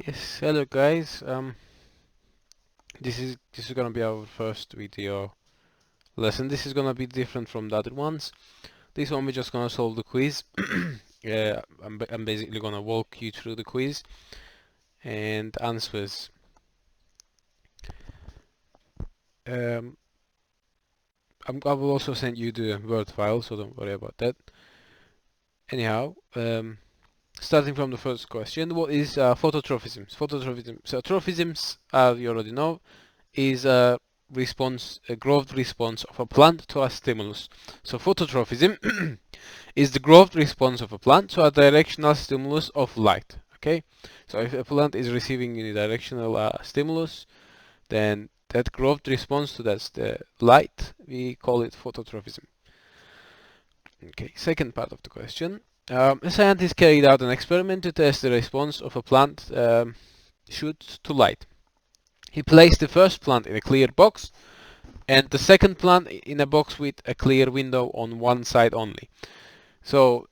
Yes, hello guys. This is gonna be our first video lesson. This is gonna be different from the other ones. This one we're just gonna solve the quiz. I'm basically gonna walk you through the quiz and answers. Um, I will also send you the Word file, so don't worry about that. Anyhow, starting from the first question, what is phototrophism? So trophisms, you already know, is a growth response of a plant to a stimulus. So phototrophism is the growth response of a plant to a directional stimulus of light. Okay, so if a plant is receiving unidirectional stimulus, then that growth response to that light, we call it phototrophism. Okay, second part of the question. A scientist carried out an experiment to test the response of a plant shoot to light. He placed the first plant in a clear box and the second plant in a box with a clear window on one side only. So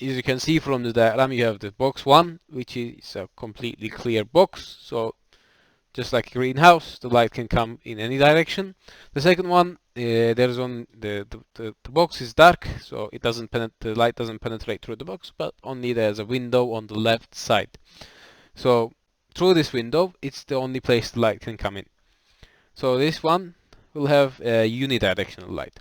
as you can see from the diagram, you have the box 1, which is a completely clear box, so just like a greenhouse, the light can come in any direction. The second one, there's on the box is dark, so it doesn't the light doesn't penetrate through the box, but only there's a window on the left side. So through this window, it's the only place the light can come in. So this one will have a unidirectional light.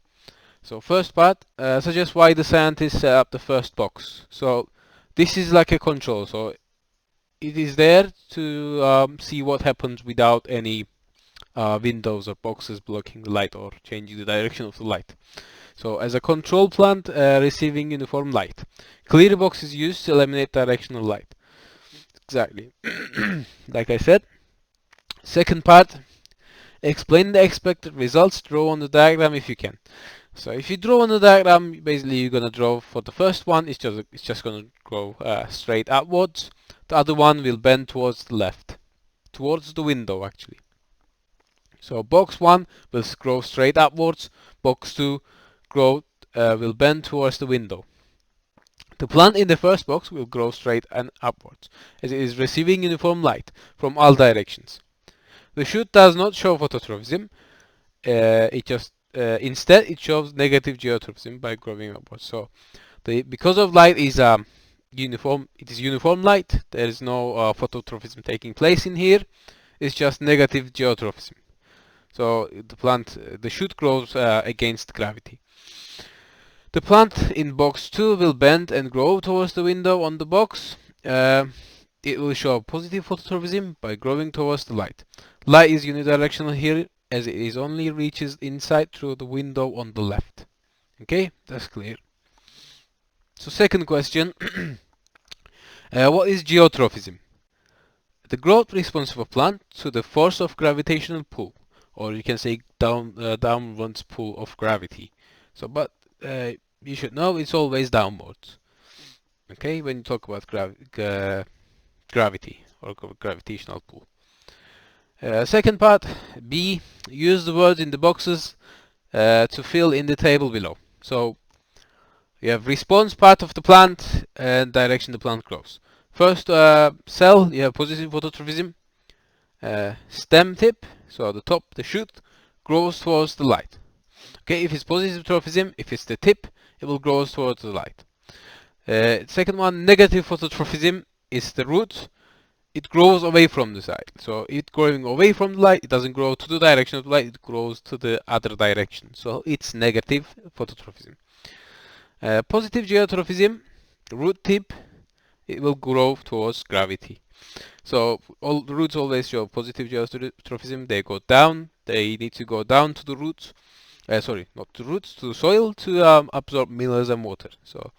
So first part, suggest why the scientists set up the first box. So this is like a control. So it is there to see what happens without any windows or boxes blocking the light or changing the direction of the light. So as a control plant receiving uniform light. Clear box is used to eliminate directional light. Exactly. Like I said. Second part, explain the expected results. Draw on the diagram if you can. So if you draw on the diagram, basically you're gonna draw for the first one, it's just gonna go straight upwards. The other one will bend towards the left, towards the window actually. So box 1 will grow straight upwards, box 2 will bend towards the window. The plant in the first box will grow straight and upwards, as it is receiving uniform light from all directions. The shoot does not show phototrophism, instead it shows negative geotrophism by growing upwards. So because of light is uniform, it is uniform light. There is no phototrophism taking place in here. It's just negative geotrophism. So the shoot grows against gravity. The plant in box 2 will bend and grow towards the window on the box. It will show positive phototrophism by growing towards the light. Light is unidirectional here, as it is only reaches inside through the window on the left. Okay, that's clear. So second question, what is geotrophism? The growth response of a plant to the force of gravitational pull, or you can say downwards pull of gravity. So, but you should know it's always downwards. Okay, when you talk about gravity or gravitational pull. Second part, B, use the words in the boxes to fill in the table below. So you have response part of the plant and direction the plant grows. First cell, you have positive phototrophism. Stem tip, so the top, the shoot, grows towards the light. Okay, if it's positive trophism, if it's the tip, it will grow towards the light. Second one, negative phototrophism, is the root. It grows away from the side. So it growing away from the light, it doesn't grow to the direction of the light, it grows to the other direction. So it's negative phototrophism. Positive geotrophism, root tip, it will grow towards gravity. So all the roots always show positive geotrophism. They go down. They need to go down to the roots. Sorry, not to roots, to the soil to absorb minerals and water. So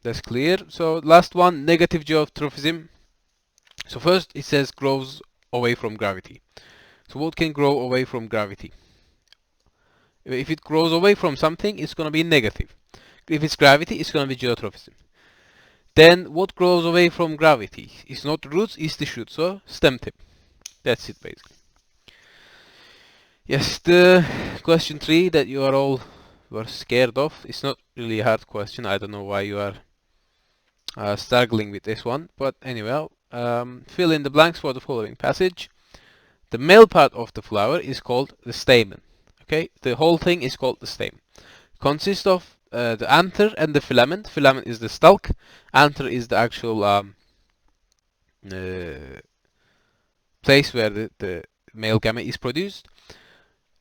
that's clear. So last one, negative geotrophism. So first it says grows away from gravity. So what can grow away from gravity? If it grows away from something, it's going to be negative. If it's gravity, it's going to be geotrophism. Then what grows away from gravity? It's not roots, it's the shoot. So stem tip. That's it basically. Yes, the question 3 that you are all were scared of. It's not really a hard question. I don't know why you are struggling with this one. But anyway, fill in the blanks for the following passage. The male part of the flower is called the stamen. Okay, the whole thing is called the stamen. Consists of the anther and the filament. Filament is the stalk. Anther is the actual place where the male gamete is produced,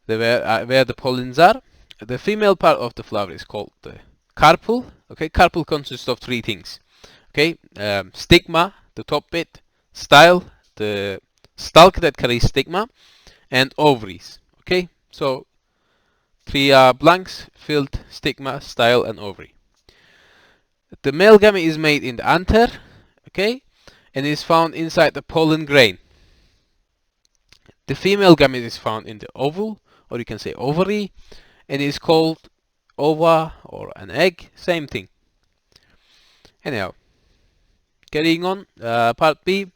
where the pollens are. The female part of the flower is called the carpel. Okay, carpel consists of three things. Okay, stigma, the top bit, style, the stalk that carries stigma, and ovaries. Okay, so three blanks filled: stigma, style, and ovary. The male gamete is made in the anther, okay, and is found inside the pollen grain. The female gamete is found in the ovule, or you can say ovary, and is called ova or an egg, same thing. Anyhow, carrying on, part B,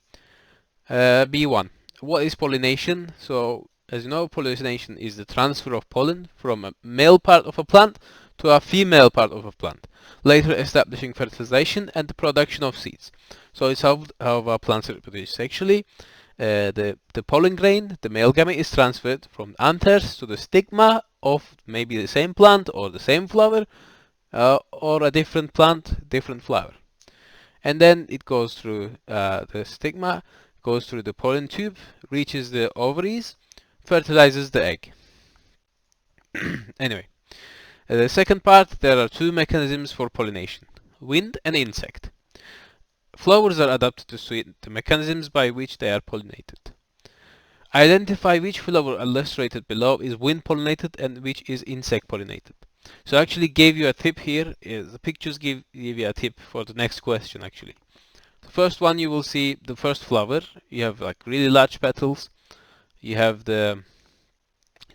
B1. What is pollination? So, as you know, pollination is the transfer of pollen from a male part of a plant to a female part of a plant, later establishing fertilization and the production of seeds. So it's how plants reproduce sexually. The pollen grain, the male gamete, is transferred from anthers to the stigma of maybe the same plant or the same flower, or a different plant, different flower. And then it goes through the stigma, goes through the pollen tube, reaches the ovaries, fertilizes the egg. Anyway, the second part, there are two mechanisms for pollination: wind and insect. Flowers are adapted to suit the mechanisms by which they are pollinated. Identify which flower illustrated below is wind pollinated and which is insect pollinated. So I actually gave you a tip here. The pictures give you a tip for the next question actually. The first one, you will see the first flower. You have like really large petals. You have the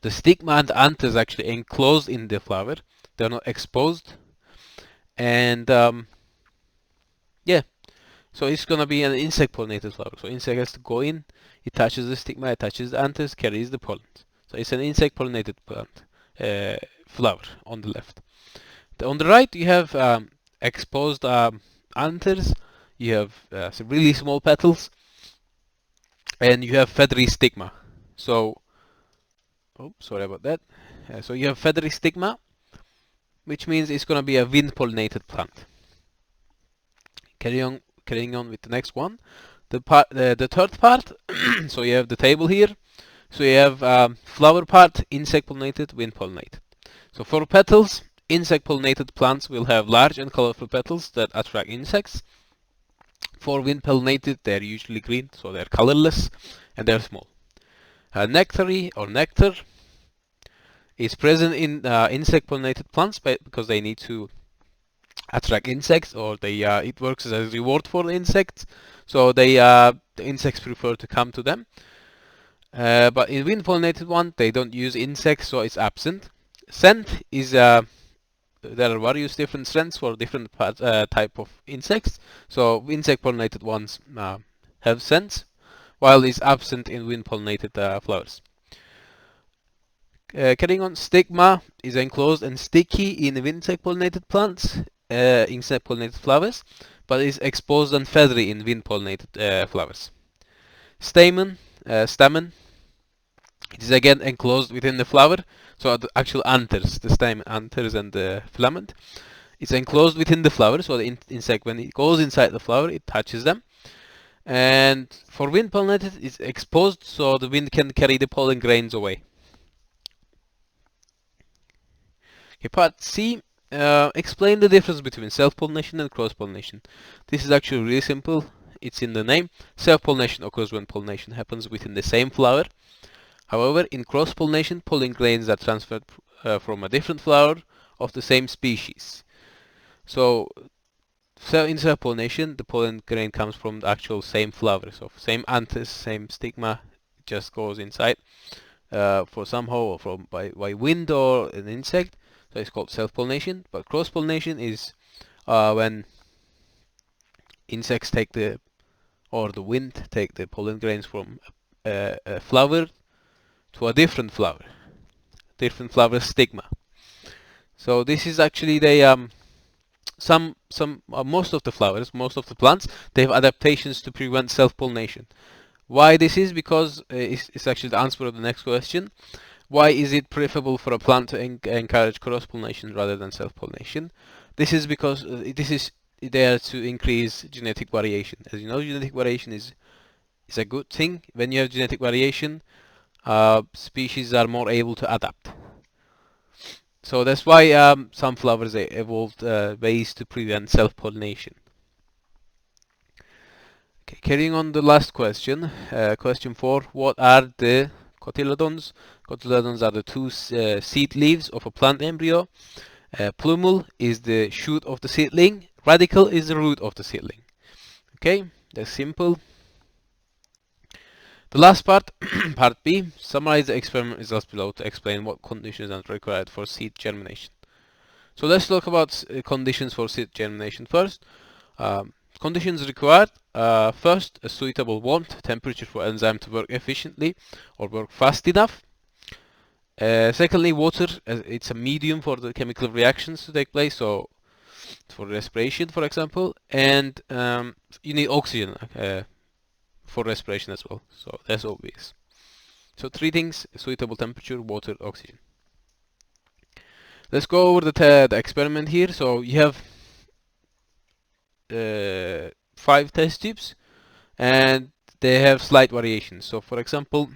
stigma and the anthers actually enclosed in the flower. They're not exposed. And yeah, so it's gonna be an insect pollinated flower. So insect has to go in, it touches the stigma, it touches the anthers, carries the pollen. So it's an insect pollinated plant, flower on the left. On the right you have exposed anthers, you have some really small petals, and you have feathery stigma. So, oh, sorry about that. So you have feathery stigma, which means it's gonna be a wind pollinated plant. Carrying on with the next one, the third part. So you have the table here. So you have flower part, insect pollinated, wind pollinated. So for petals, insect pollinated plants will have large and colorful petals that attract insects. For wind pollinated, they're usually green, so they're colorless and they're small. Nectary or nectar is present in insect pollinated plants because they need to attract insects, or it works as a reward for the insects, so the insects prefer to come to them. But in wind pollinated one, they don't use insects, so it's absent. Scent is there are various different scents for different type of insects. So insect pollinated ones have scents, while it's absent in wind pollinated flowers. Carrying on, stigma is enclosed and sticky in insect pollinated plants, insect pollinated flowers, but is exposed and feathery in wind pollinated flowers. Stamen, it is again enclosed within the flower. So the actual anthers, the stamen, anthers, and the filament, it's enclosed within the flower. So the insect, when it goes inside the flower, it touches them. And for wind pollinated, it's exposed, so the wind can carry the pollen grains away. Okay, part C. Explain the difference between self-pollination and cross-pollination. This is actually really simple. It's in the name. Self-pollination occurs when pollination happens within the same flower. However, in cross-pollination, pollen grains are transferred from a different flower of the same species. So in self-pollination, the pollen grain comes from the actual same flower. So same anthers, same stigma, just goes inside for somehow, or by wind or an insect. So it's called self-pollination. But cross-pollination is when insects or the wind take the pollen grains from a flower to a different flower stigma. So this is actually the most of the flowers, most of the plants, they have adaptations to prevent self-pollination. Why this is? Because it's actually the answer of the next question. Why is it preferable for a plant to encourage cross-pollination rather than self-pollination? This is because this is there to increase genetic variation. As you know, genetic variation is a good thing. When you have genetic variation, species are more able to adapt. So that's why some flowers evolved ways to prevent self-pollination. Okay, carrying on the last question, question 4. What are the cotyledons? Cotyledons are the two seed leaves of a plant embryo. Plumule is the shoot of the seedling. Radicle is the root of the seedling. Okay, that's simple. The last part, part B, summarize the experiment results below to explain what conditions are required for seed germination. So let's talk about conditions for seed germination first. Conditions required, first, a suitable warmth temperature for enzyme to work efficiently or work fast enough. Secondly, water, it's a medium for the chemical reactions to take place, so for respiration, for example, and you need oxygen for respiration as well, so that's obvious. So 3 things: suitable temperature, water, oxygen. Let's go over the experiment here. So you have 5 test tubes and they have slight variations. So for example,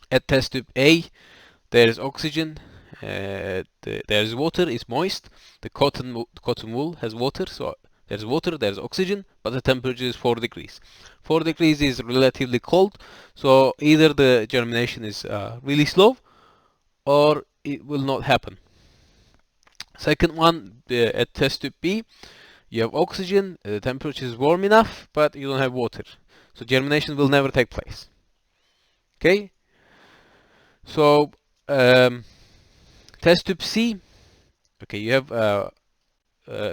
at test tube A there is oxygen, there is water, it's moist. The cotton wool has water, so there's water, there's oxygen, but the temperature is 4 degrees. 4 degrees is relatively cold, so either the germination is really slow or it will not happen. Second one, at test tube B, you have oxygen, the temperature is warm enough, but you don't have water. So germination will never take place. Okay? So, test tube C, okay, you have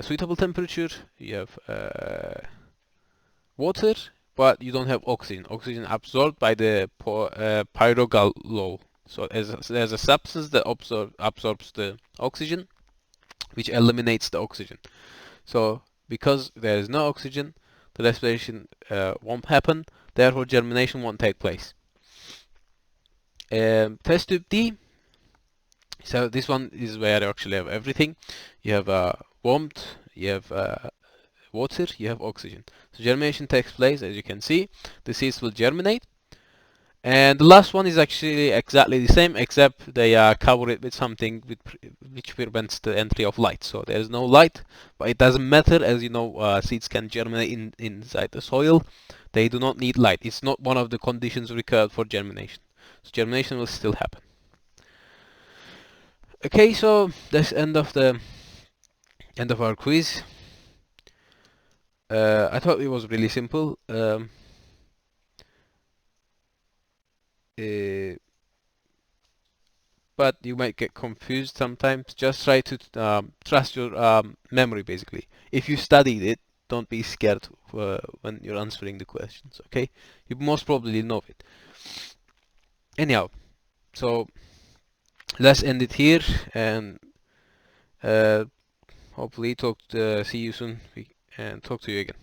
suitable temperature, you have water, but you don't have oxygen. Oxygen absorbed by the pyrogallol. So there's a substance that absorbs the oxygen, which eliminates the oxygen. So because there is no oxygen, the respiration won't happen, therefore germination won't take place. Test tube D, so this one is where you actually have everything. You have warmth, you have water, you have oxygen. So germination takes place, as you can see. The seeds will germinate. And the last one is actually exactly the same, except they cover it with something which prevents the entry of light. So there is no light, but it doesn't matter, as you know, seeds can germinate inside the soil. They do not need light. It's not one of the conditions required for germination. So germination will still happen. Okay, so that's end of our quiz. I thought it was really simple. But you might get confused sometimes. Just try to trust your memory, basically. If you studied it, don't be scared when you're answering the questions, okay? You most probably know it. Anyhow, so let's end it here, and hopefully see you soon and talk to you again.